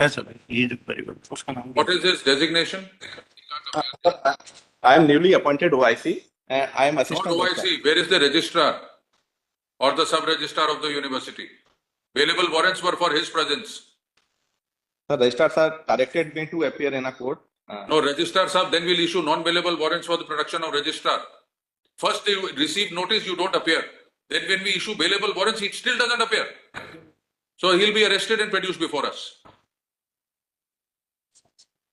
है सर, ये जो परिवर्तन उसका नाम What is his designation? I am newly appointed OIC and I am Not assistant registrar. OIC. Where is the registrar or the sub-registrar of the university? Bailable warrants were for his presence. The registrar sir directed me to appear in a court. No, registrar sir, then we'll issue non-bailable warrants for the production of registrar. First you receive notice, you don't appear. Then when we issue bailable warrants, he still doesn't appear. So he'll be arrested and produced before us.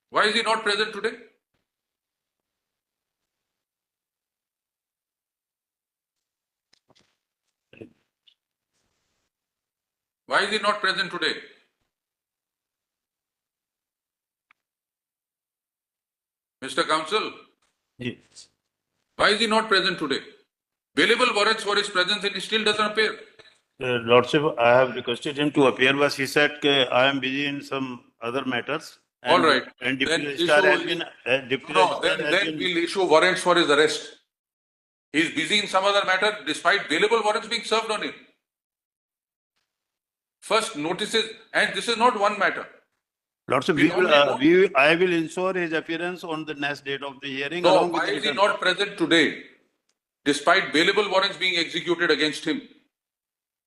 Why is he not present today? Why is he not present today? Mr. Counsel, Yes. why is he not present today? Bailable warrants for his presence and he still doesn't appear. Lordship, I have requested him to appear, but he said I am busy in some other matters. All right. And Then deputy registrar has issue- been then we'll issue warrants for his arrest. He's busy in some other matter despite bailable warrants being served on him. First notices, and this is not one matter. Lordship, I will ensure his appearance on the next date of the hearing. No, why is he not present today? Despite bailable warrants being executed against him.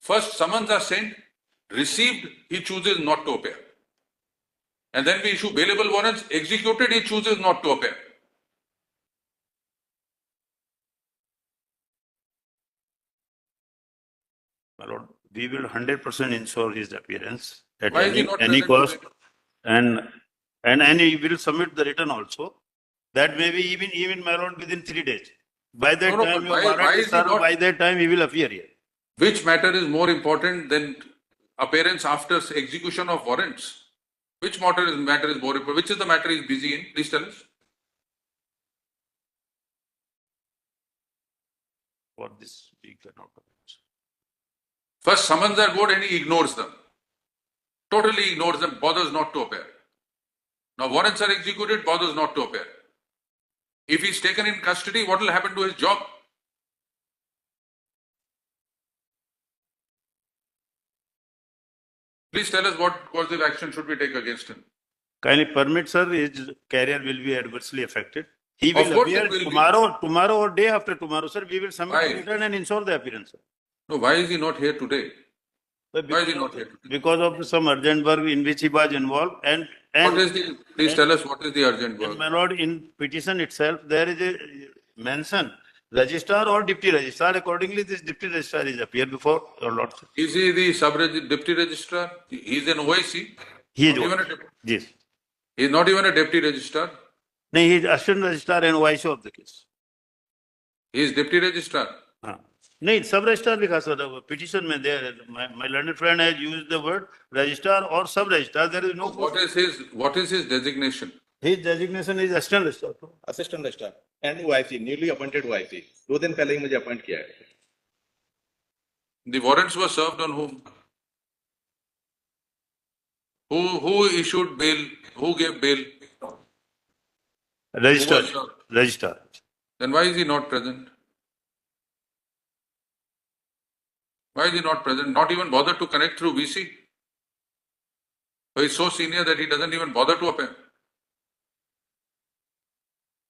First summons are sent, received, he chooses not to appear. And then we issue bailable warrants, executed, he chooses not to appear. My lord, we will 100% ensure his appearance at Why is he not any present cost, today? and he will submit the return also. That may be even my lord within 3 days. By that No, time, but why is he not- by that time he will appear here. Which matter is more important than appearance after execution of warrants? Which matter is more important? Which is the matter he is busy in? Please tell us. For this, we cannot. First summons are good and he ignores them. Totally ignores them, bothers not to appear. Now warrants are executed, bothers not to appear. If he's taken in custody, what will happen to his job? Please tell us what course of action should we take against him. Kindly permit, sir, his career will be adversely affected. He Of will course appear it will be. tomorrow or day after tomorrow, sir. We will submit Why? the return and ensure the appearance, sir. No, why is he not here today? Sir, Why is he not here today? Because of some urgent work in which he was involved, Please tell us what is the urgent work? my lord, in petition itself, there is a mention, registrar or deputy registrar. Accordingly, this deputy registrar is appear before your lordship. Is he the deputy registrar? He is an OIC. He is Not even a yes. He is not even a deputy registrar. No, he is assistant registrar and OIC of the case. He is deputy registrar. नहीं सब registrar लिखा sir petition में there my learned friend has used the word registrar or sub registrar. There is no. What is his designation? His designation is assistant registrar. Assistant registrar and OIC, newly appointed OIC. 2 दिन पहले ही मुझे appoint किया है. The warrants were served on whom? Who issued bail? Who gave bail? Registrar. Then why is he not present? Why is he not present? Not even bother to connect through VC? So he's so senior that he doesn't even bother to appear.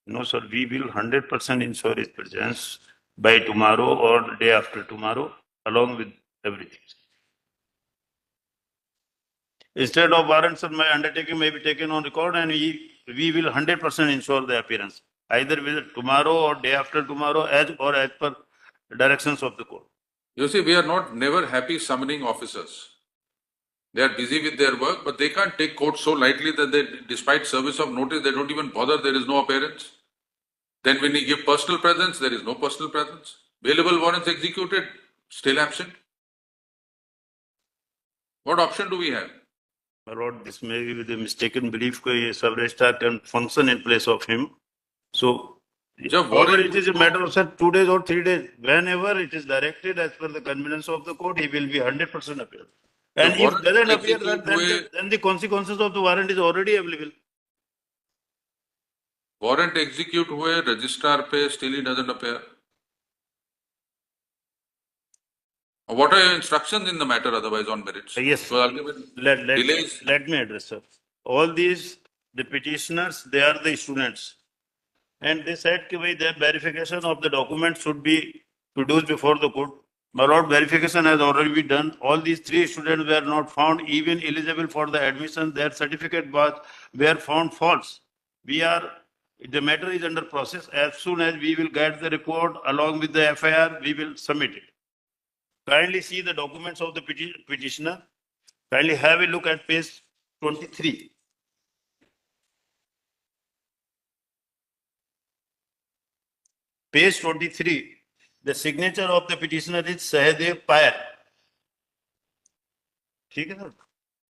No, sir, we will 100% ensure his presence by tomorrow or the day after tomorrow, along with everything. Instead of warrants, sir, my undertaking may be taken on record, and we will 100% ensure the appearance, either with tomorrow or day after tomorrow, as per directions of the court. You see, we are never happy summoning officers. They are busy with their work, but they can't take court so lightly that they, despite service of notice, they don't even bother. There is no appearance. Then when we give personal presence, there is no personal presence. Bailable warrants executed, still absent. What option do we have? My lord, this may be with a mistaken belief that a sub-registrar can function in place of him. So, whether it is a matter of, sir, 2 days or 3 days, whenever it is directed as per the convenience of the court, he will be 100% appear. And if doesn't appear, then the consequences of the warrant is already available. Warrant execute हुए, registrar पे, still he doesn't appear. What are your instructions in the matter otherwise on merits? Yes. So ultimately, Let delays. me address, sir. All these, the petitioners, they are the students. And they said that their verification of the documents should be produced before the court. My lord, verification has already been done. All these three students were not found even eligible for the admission. Their certificate were found false. The matter is under process. As soon as we will get the report along with the FIR, we will submit it. Kindly see the documents of the petitioner. Kindly have a look at page 23. Page 23, the signature of the petitioner is Sahadev Payal. ठीक है sir?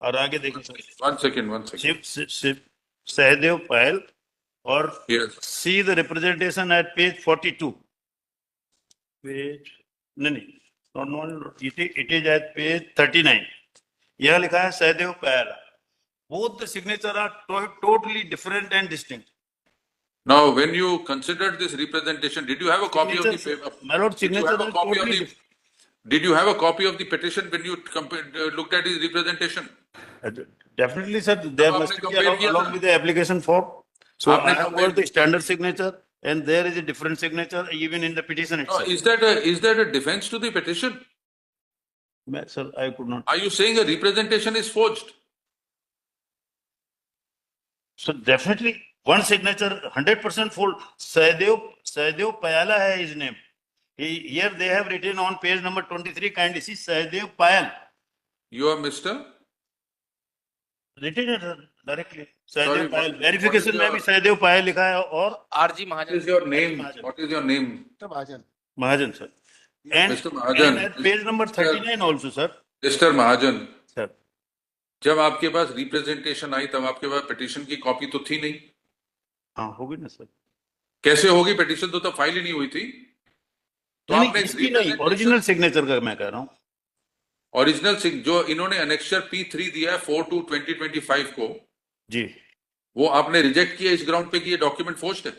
और आगे देखो sir. One second. Shiv Sahadev Payal और Yes. see the representation at page 42. No, it is at page 39. यह लिखा है Sahadev Payal. Both the signatures are totally different and distinct. Now, when you considered this representation, did you have a copy of the paper? My lord, signature is totally different. Did you have a copy of the petition when you looked at his representation? Definitely, sir. There आपने must be compare किया along था? with the application form. So आपने I have compare got the standard signature and there is a different signature even in the petition No, itself. is that a defense to the petition? Sir, I could not. Are you saying a representation is forged? So definitely one signature, 100% full. Sahadev Payala hai his name. Here they have written on page number 23, kindly see Sahadev Payal. You are Mr. Written it directly. Sorry, Sahadev Payal. what Verification is में your- भी Sahadev Payal लिखा है और RG What Mahajan. is your name? Mahajan. What is your name? Mahajan, sir. And, Mr. Mahajan. and at page number 39 also, sir. Mr. Mahajan, Sir. जब आपके पास representation आई तब आपके पास petition की कॉपी तो थी नहीं. हाँ होगी ना सर. कैसे होगी? पिटीशन तो तब फाइल ही नहीं हुई थी. तो आपने इसकी नहीं, ओरिजिनल सिग्नेचर का मैं कह रहा हूँ. ओरिजिनल जो इन्होंने अनेक्चर P3 दिया है 4/2/2025 को, जी. वो आपने रिजेक्ट किया इस ग्राउंड पे कि ये डॉक्यूमेंट फोर्ज्ड है.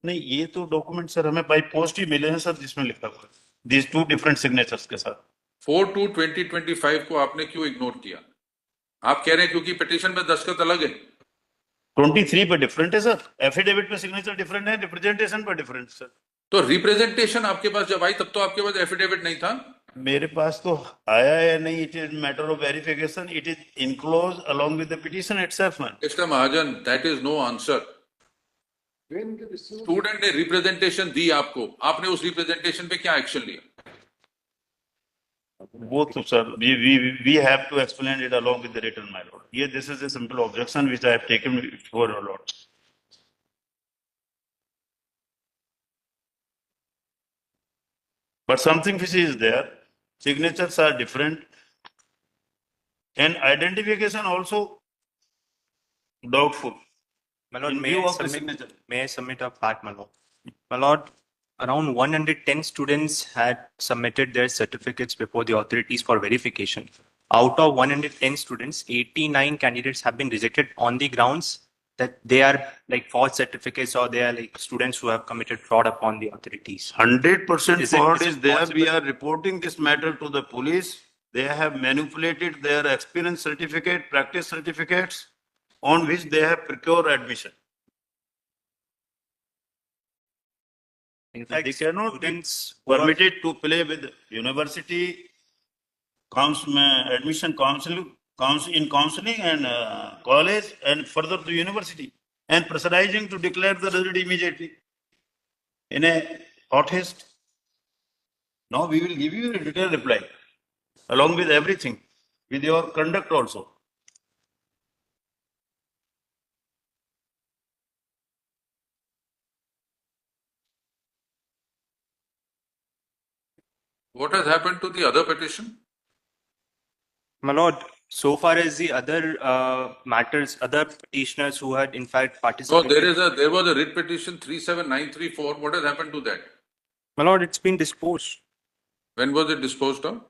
नहीं, ये तो डॉक्यूमेंट सर हमें बाई पोस्ट ही मिले हैं सर, जिसमें लिखा हुआ है these two different signatures के साथ. 4/2/2025 को आपने क्यों इग्नोर किया? आप कह रहे हैं क्योंकि पिटीशन में दस्तखत अलग है. 23 पे डिफरेंट है सर, एफिडेविट पे सिग्नेचर डिफरेंट है, रिप्रेजेंटेशन पर डिफरेंट सर. तो रिप्रेजेंटेशन आपके पास जब आई तब तो आपके पास एफिडेविट नहीं था. मेरे पास तो आया है नहीं. It is matter of verification. It is enclose along with the petition itself man. Mister Mahajan, that is no answer. Student ने रिप्रेजेंटेशन दी आपको, आपने उस रिप्रेजेंटेशन पे क्या एक्शन लिया? वो तो sir we have to explain it along with the written, my lord. Yeah, this is a simple objection which I have taken before your lord. But something which is there, signatures are different and identification also doubtful. My lord, In may view I of the submit, signature. may I submit a fact, my lord? My lord, around 110 students had submitted their certificates before the authorities for verification. Out of 110 students, 89 candidates have been rejected on the grounds that they are like false certificates or they are like students who have committed fraud upon the authorities. 100% Is it- fraud is it is there. We possible? are reporting this matter to the police. They have manipulated their experience certificate, practice certificates on which they have procured admission. In They fact, cannot be students who are- permitted to play with university admission counseling and college and further to university and pressurizing to declare the result immediately in a hot haste. Now we will give you a detailed reply along with everything, with your conduct also. What has happened to the other petition? My lord, so far as the other matters, other petitioners who had in fact So participated. there was a writ petition 37934. What has happened to that? My lord, it's been disposed. When was it disposed of?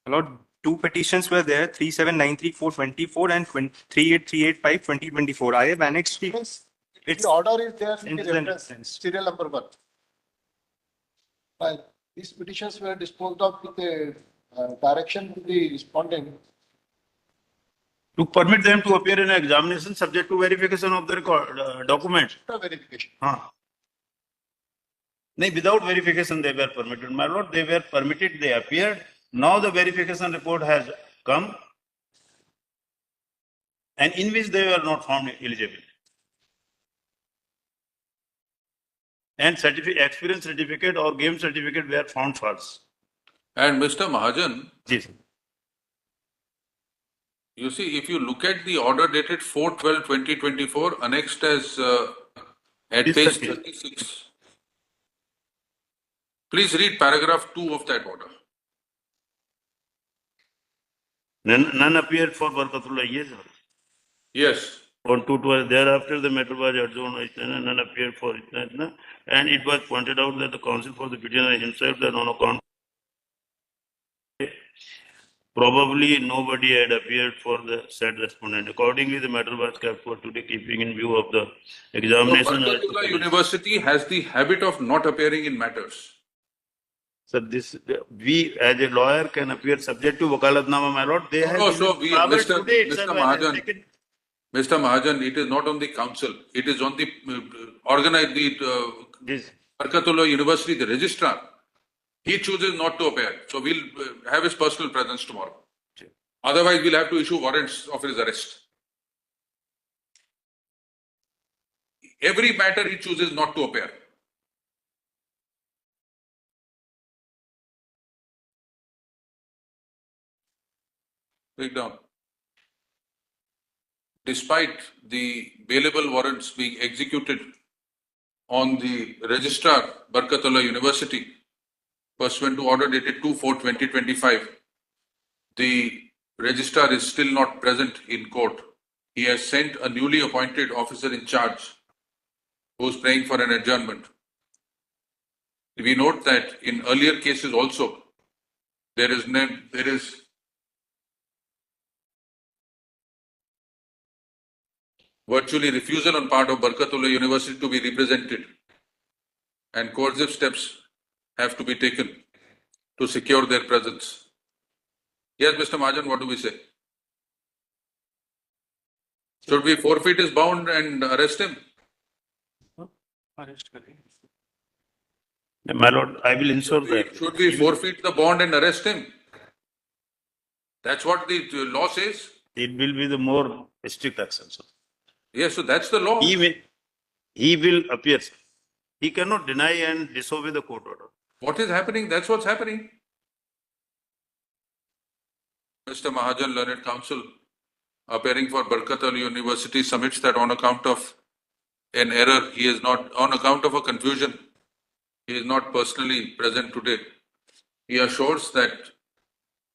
My lord, two petitions were there, 3793424 and 38385 2024. I have annexed it. It's The order is there in the Incident reference, reference. serial number 1. Right. These petitions were disposed of with a direction to the respondent. To permit them to appear in an examination subject to verification of the record, documents. After verification. No, without verification they were permitted. My lord, they were permitted, they appeared. Now the verification report has come and in which they were not found eligible. And experience certificate or game certificate were found false. And Mr. Mahajan, Yes. you see, if you look at the order dated 4/12/2024, annexed as at Yes, page sir. 36. Please read paragraph 2 of that order. None appeared for Barkatullah, yes. Yes. On 2/12, thereafter the matter was adjourned, none appeared for it. And it was pointed out that the counsel for the petitioner himself that on account probably nobody had appeared for the said respondent. Accordingly, the matter was kept for today, keeping in view of the So examination. Barkatullah University has the habit of not appearing in matters. Sir, we as a lawyer can appear subject to wakalatnama, my lord. They have. No, so we, power Mr. today itself Mr. has Mahajan, taken- Mr. Mahajan, it is not on the council. It is on the organized, This, Barkatullah University, the registrar. He chooses not to appear. So we'll have his personal presence tomorrow. Otherwise, we'll have to issue warrants of his arrest. Every matter he chooses not to appear. Take down. Despite the bailable warrants being executed on the registrar, Barkatullah University, pursuant to order dated 2/4/2025, the registrar is still not present in court. He has sent a newly appointed officer in charge who is praying for an adjournment. We note that in earlier cases also, there is virtually refusal on part of Barkatullah University to be represented, and coercive steps have to be taken to secure their presence. Yes, Mr. Mahajan, what do we say? Should we forfeit his bond and arrest him? my lord, I will ensure that. Should we forfeit the bond and arrest him? That's what the law says. It will be the more strict action, sir. Yes, so that's the law. He will appear, sir. He cannot deny and disobey the court order. What is happening? That's what's happening. Mr. Mahajan, Learned Counsel, appearing for Barkatullah University, submits that on account of an error, he is not, on account of a confusion, he is not personally present today. He assures that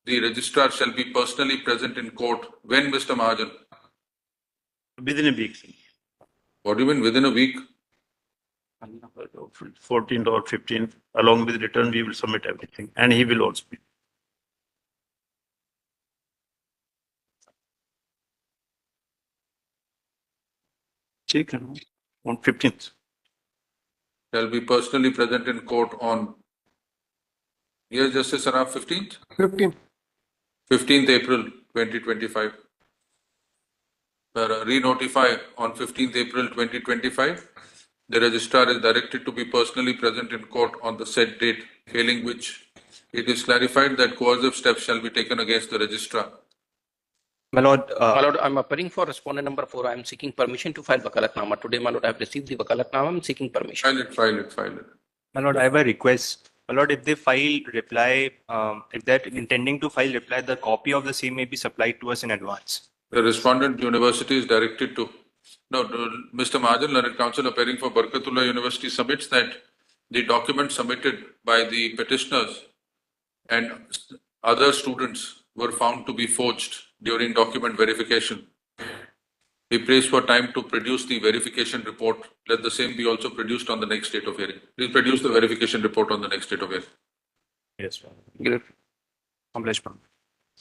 the registrar shall be personally present in court. When, Mr. Mahajan? Within a week, sir. What do you mean within a week? 14th or 15th, along with return, we will submit everything. And he will also be. On 15th. Shall be personally present in court on, yes, Justice Saraf, 15th? 15. 15th April 2025. Re-notify on 15th April 2025. The registrar is directed to be personally present in court on the said date, failing which it is clarified that coercive steps shall be taken against the registrar. My lord, My lord, I'm appearing for respondent number 4. I'm seeking permission to file wakalatnama. Today, my lord, I have received the wakalatnama. I'm seeking permission. File it. my lord, I have a request. My lord, if they file reply, if they're intending to file reply, the copy of the same may be supplied to us in advance. The respondent university is directed to. No, Mr. Mahajan, Learned Counsel, appearing for Barkatullah University, submits that the documents submitted by the petitioners and other students were found to be forged during document verification. He prays for time to produce the verification report. Let the same be also produced on the next date of hearing. Please produce the verification report on the next date of hearing. Yes, sir. Great. Accomplishment.